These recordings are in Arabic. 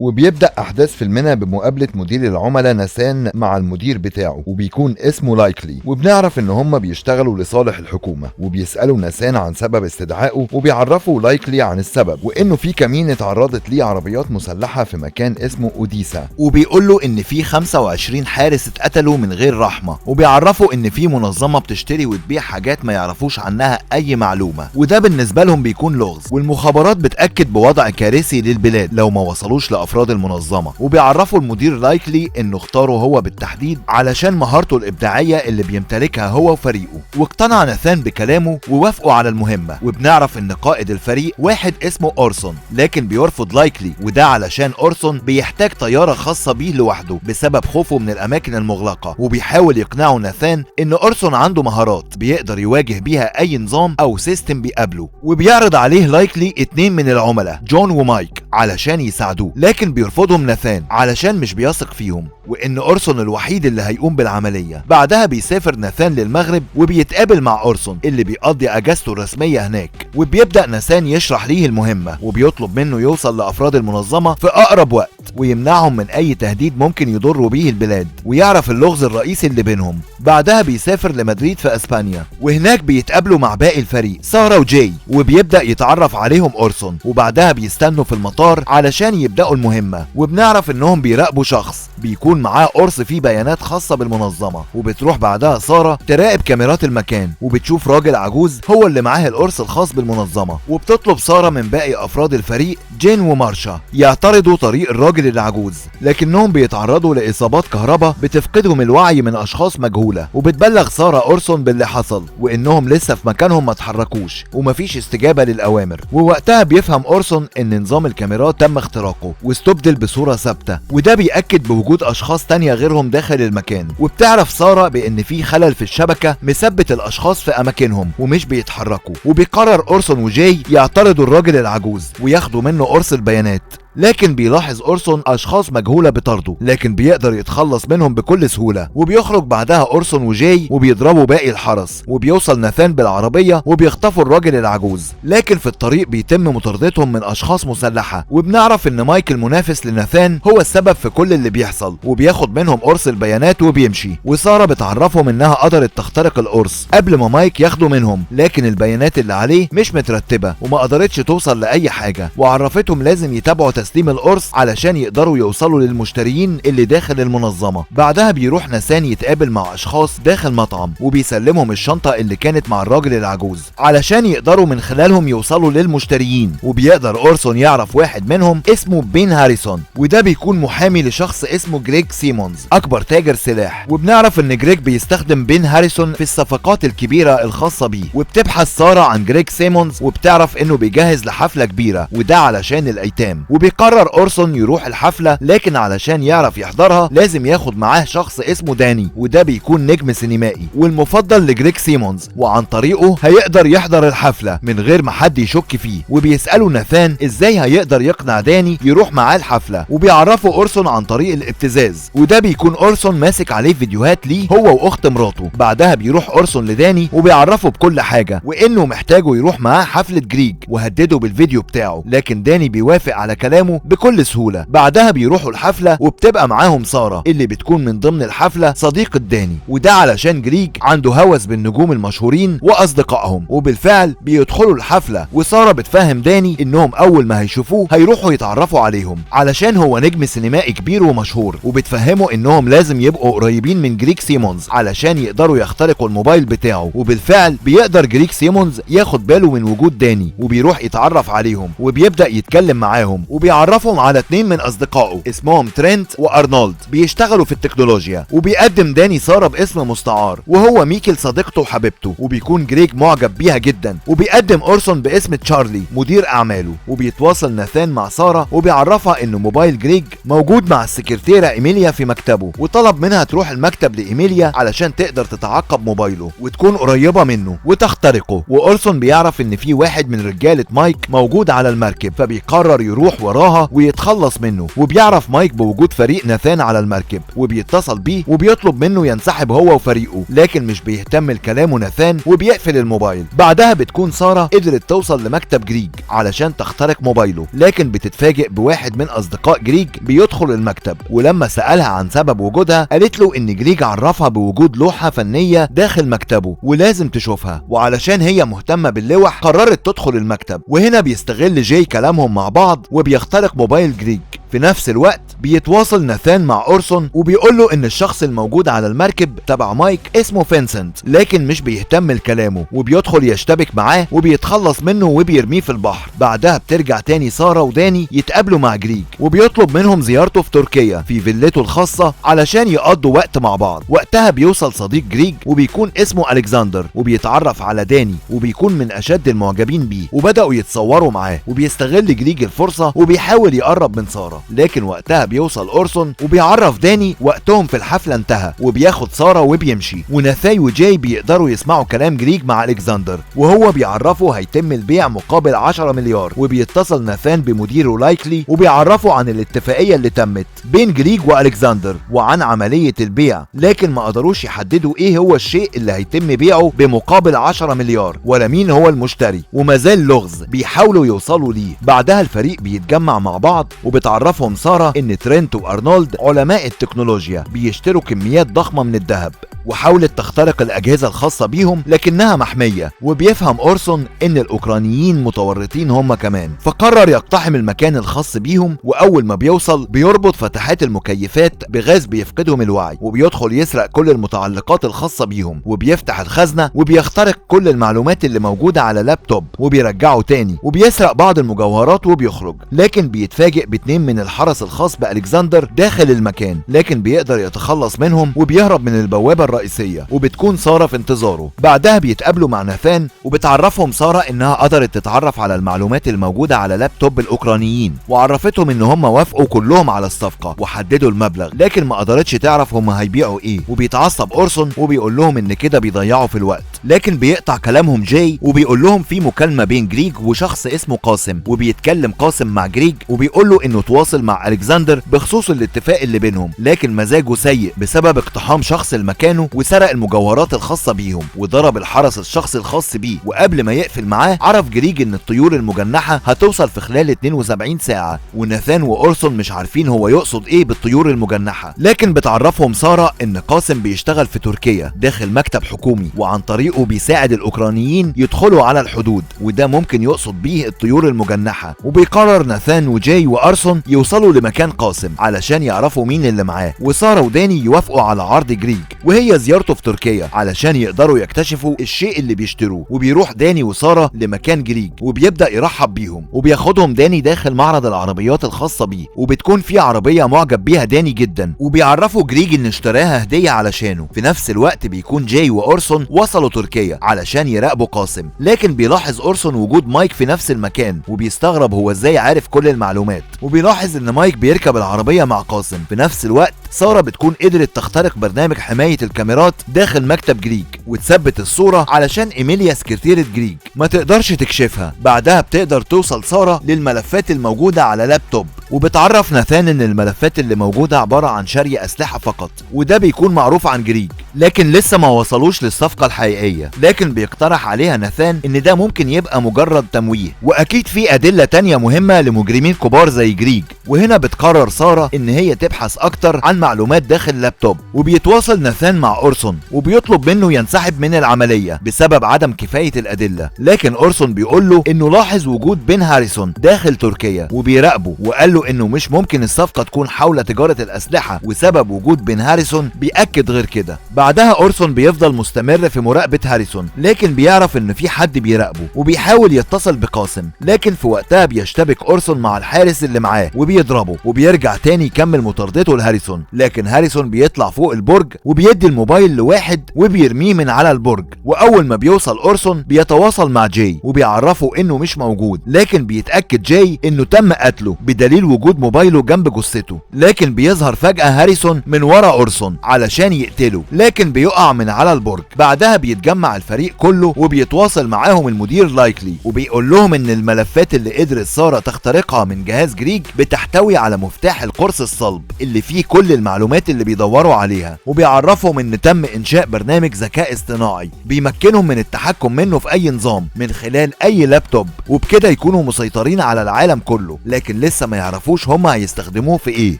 وبيبدأ أحداث فيلمنا بمقابلة مدير العملاء ناثان مع المدير بتاعه وبيكون اسمه لايكلي، وبنعرف إن هما بيشتغلوا لصالح الحكومة، وبيسألوا ناثان عن سبب استدعائه وبيعرفوا لايكلي عن السبب وإنه في كمين اتعرضت ليه عربيات مسلحة في مكان اسمه أوديسا، وبيقول له إن في 25 حارس اتقتلوا من غير رحمة، وبيعرفوا إن في منظمة بتشتري وتبيع حاجات ما يعرفوش عنها أي معلومة، وده بالنسبة لهم بيكون لغز، والمخابرات بتأكد بوضع كارثي للبلاد لو ما وصلوش لأفراد المنظمة، وبيعرفوا المدير لايكلي إنه اختاره هو بالتحديد علشان مهارته الإبداعية اللي بيمتلكها هو وفريقه، واقتنع ناثان بكلامه ووافقوا على المهمة، وبنعرف إن قائد الفريق واحد اسمه أورسون، لكن بيرفض لايكلي، وده علشان أورسون بيحتاج طيارة خاصة بيه لوحده بسبب خوفه من الأماكن المغلقة، وبيحاول يقنعه ناثان إن أورسون عنده مهارات بيقدر يواجه بيها أي نظام أو سيستم بيقابله، وبيعرض عليه لايكلي 2 من العملاء جون ومايك علشان يساعدوه، لكن بيرفضهم ناثان علشان مش بيثق فيهم وإن أورسون الوحيد اللي هيقوم بالعملية. بعدها بيسافر ناثان للمغرب وبيتقابل مع أورسون اللي بيقضي أجازته الرسمية هناك، وبيبدأ ناثان يشرح ليه المهمة وبيطلب منه يوصل لأفراد المنظمة في أقرب وقت ويمنعهم من أي تهديد ممكن يضروا بيه البلاد، ويعرف اللغز الرئيسي اللي بينهم. بعدها بيسافر لمدريد في أسبانيا، وهناك بيتقابلوا مع باقي الفريق سارة وجاي، وبيبدأ يتعرف عليهم أورسون، وبعدها بيستنوا في المطار علشان يبدأوا المهمة، وبنعرف إنهم بيراقبوا شخص بيكون معاه قرص فيه بيانات خاصة بالمنظمة، وبتروح بعدها سارة تراقب كاميرات المكان وبتشوف راجل عجوز هو اللي معاه القرص الخاص بالمنظمة، وبتطلب سارة من باقي أفراد الفريق جين ومارشا يعترضوا طريق الراجل العجوز، لكنهم بيتعرضوا لإصابات كهرباء بتفقدهم الوعي من أشخاص مجهولة، وبتبلغ سارة أورسون باللي حصل وإنهم لسه في مكانهم ما اتحركوش ومفيش استجابة للأوامر، ووقتها بيفهم أورسون إن نظام الكاميرات تم اختراقه واستبدل بصورة ثابتة، وده بيأكد بوجود أشخاص تانية غيرهم داخل المكان، وبتعرف سارة بإن في خلل في الشبكة مثبت الأشخاص في أماكنهم ومش بيتحركوا، وبيقرر أورسون وجاي يعترضوا الراجل العجوز وياخدوا منه قرص البيانات، لكن بيلاحظ أورسون أشخاص مجهولة بطرده، لكن بيقدر يتخلص منهم بكل سهولة، وبيخرج بعدها أورسون وجاي وبيضربوا باقي الحرس، وبيوصل ناثان بالعربية وبيخطفوا الراجل العجوز، لكن في الطريق بيتم مطاردتهم من أشخاص مسلحة، وبنعرف إن مايك المنافس لناثان هو السبب في كل اللي بيحصل، وبياخد منهم قرص البيانات وبيمشي، وسارة بتعرفهم إنها قدرت تخترق القرص قبل ما مايك ياخده منهم، لكن البيانات اللي عليه مش مترتبة وما قدرتش توصل لأي حاجة، وعرفتهم لازم يتابعوا تسليم القرص علشان يقدروا يوصلوا للمشترين اللي داخل المنظمة. بعدها بيروح ناثان يتقابل مع اشخاص داخل مطعم وبيسلمهم الشنطة اللي كانت مع الراجل العجوز علشان يقدروا من خلالهم يوصلوا للمشتريين، وبيقدر أورسون يعرف واحد منهم اسمه بين هاريسون، وده بيكون محامي لشخص اسمه جريج سيمونز اكبر تاجر سلاح، وبنعرف ان جريج بيستخدم بين هاريسون في الصفقات الكبيرة الخاصة بيه، وبتبحث سارة عن جريج سيمونز وبتعرف انه بيجهز لحفلة كبيرة وده علشان الايتام، وبيقرر أورسون يروح الحفلة، لكن علشان يعرف يحضرها لازم ياخد معاه شخص اسمه داني، وده بيكون نجم سينمائي والمفضل لجريج سيمونز، وعن طريقه هيقدر يحضر الحفلة من غير ما حد يشك فيه، وبيسألوا ناثان ازاي هيقدر يقنع داني يروح معاه الحفلة، وبيعرفوا أورسون عن طريق الابتزاز، وده بيكون أورسون ماسك عليه فيديوهات ليه هو واخت مراته. بعدها بيروح أورسون لداني وبيعرفه بكل حاجة وانه محتاجه يروح معاه حفلة جريج وهدده بالفيديو بتاعه، لكن داني بيوافق على كلامه بكل سهولة. بعدها بيروحوا الحفلة وبتبقى معاهم سارة اللي بتكون من ضمن الحفلة صديقة داني، وده علشان جريج عنده هوس بالنجوم المشهورين واصدقائهم، وبالفعل بيدخلوا الحفلة وسارة بتفهم داني انهم اول ما هيشوفوه هيروحوا يتعرفوا عليهم علشان هو نجم سينمائي كبير ومشهور، وبتفهموا انهم لازم يبقوا قريبين من جريج سيمونز علشان يقدروا يخترقوا الموبايل بتاعه، وبالفعل بيقدر جريج سيمونز ياخد باله من وجود داني وبيروح يتعرف عليهم وبيبدأ يتكلم معاهم، وبيعرفهم على 2 من اصدقائه اسمهم ترينت وارنولد بيشتغلوا في التكنولوجيا، وبيقدم داني سارة باسم مستعار وهو ميكل صديقته وحبيبته، وبيكون جريج معجب بيها جدا، وبيقدم أورسون باسم تشارلي مدير اعماله، وبيتواصل ناثان مع سارة وبيعرفها ان موبايل جريج موجود مع السكرتيرة ايميليا في مكتبه، وطلب منها تروح المكتب لايميليا علشان تقدر تتعقب موبايله وتكون قريبة منه وتخترقه، وأورسون بيعرف ان في واحد من رجالة مايك موجود على المركب، فبيقرر يروح وراه وراها ويتخلص منه. وبيعرف مايك بوجود فريق ناثان على المركب وبيتصل بيه وبيطلب منه ينسحب هو وفريقه، لكن مش بيهتم لكلامه ناثان وبيقفل الموبايل. بعدها بتكون سارة قدرت توصل لمكتب جريج علشان تخترق موبايله، لكن بتتفاجئ بواحد من اصدقاء جريج بيدخل المكتب، ولما سألها عن سبب وجودها قالت له ان جريج عرفها بوجود لوحة فنية داخل مكتبه ولازم تشوفها، وعلشان هي مهتمة باللوح قررت تدخل المكتب. وهنا بيستغل جاي كلامهم مع بعض وبيخترق موبايل جريج. في نفس الوقت بيتواصل ناثان مع اورسون وبيقول له ان الشخص الموجود على المركب تبع مايك اسمه فينسنت، لكن مش بيهتم لكلامه وبيدخل يشتبك معاه وبيتخلص منه وبيرميه في البحر. بعدها بترجع تاني سارة وداني يتقابلوا مع جريج وبيطلب منهم زيارته في تركيا في فيلته الخاصة علشان يقضوا وقت مع بعض. وقتها بيوصل صديق جريج وبيكون اسمه الكسندر وبيتعرف على داني وبيكون من اشد المعجبين بيه وبدأوا يتصوروا معاه. وبيستغل جريج الفرصة وبيحاول يقرب من سارة، لكن وقتها بيوصل اورسون وبيعرف داني وقتهم في الحفلة انتهى وبياخد سارة وبيمشي. وناثاي وجاي بيقدروا يسمعوا كلام جريج مع الكسندر وهو بيعرفه هيتم البيع مقابل 10 مليار. وبيتصل ناثان بمديره لايكلي وبيعرفه عن الاتفاقية اللي تمت بين جريج والكسندر وعن عملية البيع، لكن ما قدروش يحددوا ايه هو الشيء اللي هيتم بيعه بمقابل 10 مليار ولا مين هو المشتري، ومازال لغز بيحاولوا يوصلوا ليه. بعدها الفريق بيتجمع مع بعض وبتعرفهم سارة ان ترينت وارنولد علماء التكنولوجيا بيشتروا كميات ضخمة من الذهب، وحاولت تخترق الأجهزة الخاصة بيهم لكنها محمية. وبيفهم أورسون إن الأوكرانيين متورطين هم كمان، فقرر يقتحم المكان الخاص بيهم. وأول ما بيوصل بيربط فتحات المكيفات بغاز بيفقدهم الوعي وبيدخل يسرق كل المتعلقات الخاصة بيهم وبيفتح الخزنة وبيخترق كل المعلومات اللي موجودة على لابتوب وبيرجعه تاني وبيسرق بعض المجوهرات وبيخرج. لكن بيتفاجئ باتنين من الحرس الخاص بألكسندر داخل المكان، لكن بيقدر يتخلص منهم وبيهرب من البوابة الرئيسية وبتكون سارة في انتظاره. بعدها بيتقابلوا مع ناثان وبتعرفهم سارة انها قدرت تتعرف على المعلومات الموجودة على لابتوب الاوكرانيين وعرفتهم ان هم وافقوا كلهم على الصفقة وحددوا المبلغ، لكن ما قدرتش تعرف هم هيبيعوا ايه. وبيتعصب اورسون وبيقول لهم ان كده بيضيعوا في الوقت، لكن بيقطع كلامهم جاي وبيقول لهم في مكالمة بين جريج وشخص اسمه قاسم. وبيتكلم قاسم مع جريج وبيقول له انه تواصل مع الكسندر بخصوص الاتفاق اللي بينهم، لكن مزاجه سيء بسبب اقتحام شخص لمكانه وسرق المجوهرات الخاصة بيهم وضرب الحرس الشخصي الخاص بيه. وقبل ما يقفل معاه عرف جريج ان الطيور المجنحة هتوصل في خلال 72 ساعة، وناثان واورسون مش عارفين هو يقصد ايه بالطيور المجنحة. لكن بتعرفهم سارة ان قاسم بيشتغل في تركيا داخل مكتب حكومي وعن طريقه بيساعد الاوكرانيين يدخلوا على الحدود، وده ممكن يقصد بيه الطيور المجنحة. وبيقرر ناثان وجاي وارسون يوصلوا لمكان قاسم علشان يعرفوا مين اللي معاه، وسارة وداني يوافقوا على عرض جريج وهي زيارته في تركيا علشان يقدروا يكتشفوا الشيء اللي بيشتروه. وبيروح داني وسارة لمكان جريج وبيبدأ يرحب بيهم وبياخدهم داني داخل معرض العربيات الخاصة بيه، وبتكون في عربية معجب بيها داني جدا وبيعرفوا جريج ان اشتراها هدية علشانه. في نفس الوقت بيكون جاي واورسون وصلوا تركيا علشان يراقبوا قاسم، لكن بيلاحظ اورسون وجود مايك في نفس المكان وبيستغرب هو ازاي عارف كل المعلومات. وبيلاحظ ان مايك بيركب العربية مع قاسم. في نفس الوقت سارة بتكون قدرت تخترق برنامج حماية الكاميرات داخل مكتب جريج وتثبت الصورة علشان إيميليا سكرتيرة جريج ما تقدرش تكشفها. بعدها بتقدر توصل سارة للملفات الموجودة على لابتوب، وبتعرف ناثان ان الملفات اللي موجودة عبارة عن شري أسلحة فقط، وده بيكون معروف عن جريج، لكن لسه ما وصلوش للصفقة الحقيقية. لكن بيقترح عليها ناثان ان ده ممكن يبقى مجرد تمويه، واكيد في أدلة تانية مهمة لمجرمين كبار زي جريج. وهنا بتقرر سارة ان هي تبحث اكتر عن معلومات داخل اللابتوب. وبيتواصل ناثان مع اورسون وبيطلب منه ينسحب من العملية بسبب عدم كفاية الأدلة، لكن اورسون بيقول له انه لاحظ وجود بن هاريسون داخل تركيا وبيراقبه، وقال له انه مش ممكن الصفقة تكون حول تجارة الأسلحة وسبب وجود بن هاريسون بيأكد غير كده. بعدها اورسون بيفضل مستمر في مراقبة هاريسون، لكن بيعرف ان في حد بيراقبه وبيحاول يتصل بقاسم، لكن في وقتها بيشتبك اورسون مع الحارس اللي معاه وبيضربه وبيرجع تاني يكمل مطاردته لهاريسون. لكن هاريسون بيطلع فوق البرج وبيدي الموبايل لواحد وبيرميه من من على البرج. واول ما بيوصل اورسون بيتواصل مع جاي وبيعرفه انه مش موجود، لكن بيتاكد جاي انه تم قتله بدليل وجود موبايله جنب جثته. لكن بيظهر فجأة هاريسون من ورا اورسون علشان يقتله، لكن بيقع من على البرج. بعدها بيتجمع الفريق كله وبيتواصل معاهم المدير لايكلي وبيقول لهم ان الملفات اللي قدرت سارة تخترقها من جهاز جريج بتحتوي على مفتاح القرص الصلب اللي فيه كل المعلومات اللي بيدوروا عليها، وبيعرفهم ان تم انشاء برنامج ذكاء اصطناعي بيمكنهم من التحكم منه في اي نظام من خلال اي لابتوب، وبكده يكونوا مسيطرين على العالم كله، لكن لسه ما يعرفوش هم هيستخدموه في ايه.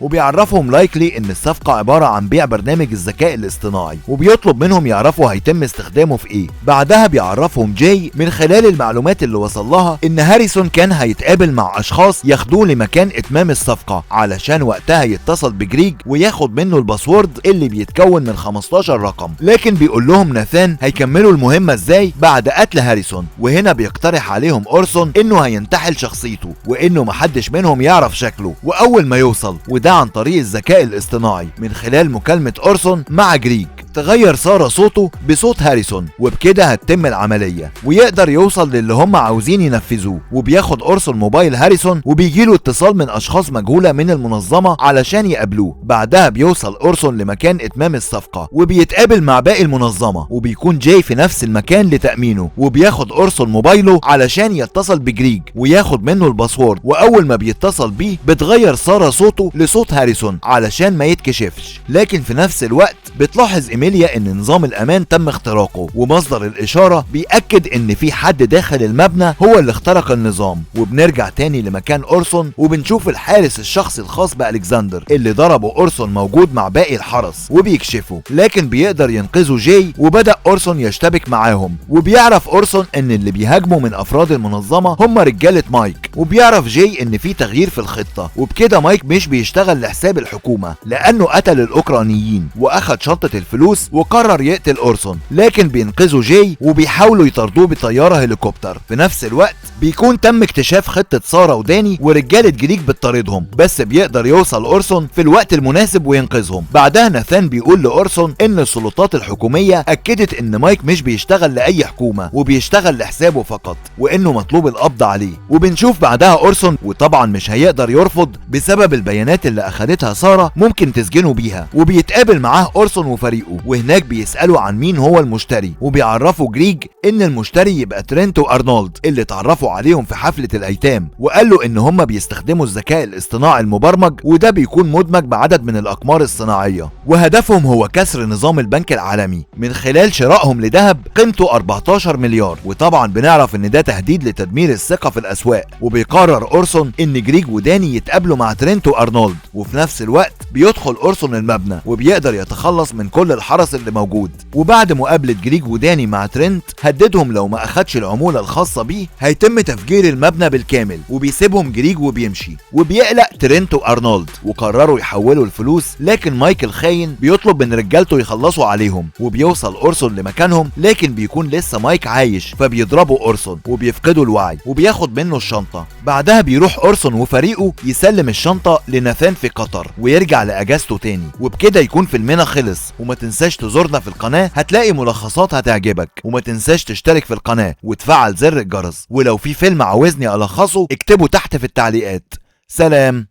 وبيعرفهم لايكلي ان الصفقة عبارة عن بيع برنامج الذكاء الاصطناعي، وبيطلب منهم يعرفوا هيتم استخدامه في ايه. بعدها بيعرفهم جاي من خلال المعلومات اللي وصل لها ان هاريسون كان هيتقابل مع اشخاص ياخدوه لمكان اتمام الصفقة علشان وقتها يتصل بجريج وياخد منه الباسورد اللي بيتكون من 15 رقم. لكن بيقول لهم ناثان هيكملوا المهمة ازاي بعد قتل هاريسون، وهنا بيقترح عليهم اورسون انه هينتحل شخصيته وانه محدش منهم يعرف شكله. واول ما يوصل وده عن طريق الذكاء الاصطناعي من خلال مكالمة اورسون مع جريج، تغير سارة صوته بصوت هاريسون، وبكده هتتم العملية ويقدر يوصل للي هم عاوزين ينفذوه. وبياخد اورسون موبايل هاريسون وبيجيله اتصال من اشخاص مجهولة من المنظمة علشان يقابلوه. بعدها بيوصل اورسون لمكان اتمام الصفقة وبيتقابل مع باقي المنظمة، وبيكون جاي في نفس المكان لتأمينه. وبياخد اورسون موبايله علشان يتصل بجريج وياخد منه الباسورد، واول ما بيتصل بيه بتغير سارة صوته لصوت هاريسون علشان ما يتكشفش. لكن في نفس الوقت بتلاحظ إيميليا ان نظام الامان تم اختراقه، ومصدر الاشارة بيأكد ان في حد داخل المبنى هو اللي اخترق النظام. وبنرجع تاني لمكان اورسون وبنشوف الحارس الشخصي الخاص بألكسندر اللي ضربه اورسون موجود مع باقي الحرس وبيكشفه، لكن بيقدر ينقذه جاي وبدأ اورسون يشتبك معاهم. وبيعرف اورسون ان اللي بيهاجموا من افراد المنظمة هم رجالة مايك، وبيعرف جاي ان في تغيير في الخطة، وبكده مايك مش بيشتغل لحساب الحكومة لانه قتل الاوكرانيين واخد شنطة الفلوس وقرر يقتل اورسون. لكن بينقذوا جاي وبيحاولوا يطاردوه بطيارة هليكوبتر. في نفس الوقت بيكون تم اكتشاف خطة سارة وداني ورجالة جريج بتطاردهم، بس بيقدر يوصل اورسون في الوقت المناسب وينقذهم. بعدها ناثان بيقول لاورسون ان السلطات الحكومية اكدت ان مايك مش بيشتغل لاي حكومة وبيشتغل لحسابه فقط، وانه مطلوب القبض عليه. وبنشوف بعدها اورسون وطبعا مش هيقدر يرفض بسبب البيانات اللي اخدتها سارة ممكن تسجنه بيها. وبيتقابل معاه اورسون وفريقه، وهناك بيسألوا عن مين هو المشتري، وبيعرفوا جريج ان المشتري يبقى ترينت وارنولد اللي اتعرفوا عليهم في حفلة الايتام، وقال له ان هم بيستخدموا الذكاء الاصطناعي المبرمج، وده بيكون مدمج بعدد من الاقمار الصناعية، وهدفهم هو كسر نظام البنك العالمي من خلال شرائهم لذهب قيمته 14 مليار. وطبعا بنعرف ان ده تهديد لتدمير الثقة في الاسواق. وبيقرر اورسون ان جريج وداني يتقابلوا مع ترينت وارنولد، وفي نفس الوقت بيدخل اورسون المبنى وبيقدر يتخلص من كل الحرس اللي موجود. وبعد مقابلة جريج وداني مع ترينت هددهم لو ما اخدش العمولة الخاصة بيه هيتم تفجير المبنى بالكامل، وبيسيبهم جريج وبيمشي. وبيقلق ترينت وارنولد وقرروا يحولوا الفلوس، لكن مايكل خاين بيطلب من رجالته يخلصوا عليهم. وبيوصل اورسون لمكانهم، لكن بيكون لسه مايك عايش فبيضربوا اورسون وبيفقدوا الوعي وبياخد منه الشنطة. بعدها بيروح اورسون وفريقه يسلم الشنطة لناثان في قطر ويرجع لاجازته تاني. وبكده يكون فيلمنا خلص. وما تنساش تزورنا في القناة، هتلاقي ملخصات هتعجبك. وما تنساش تشترك في القناة وتفعل زر الجرس، ولو في فيلم عاوزني ألخصه اكتبه تحت في التعليقات. سلام.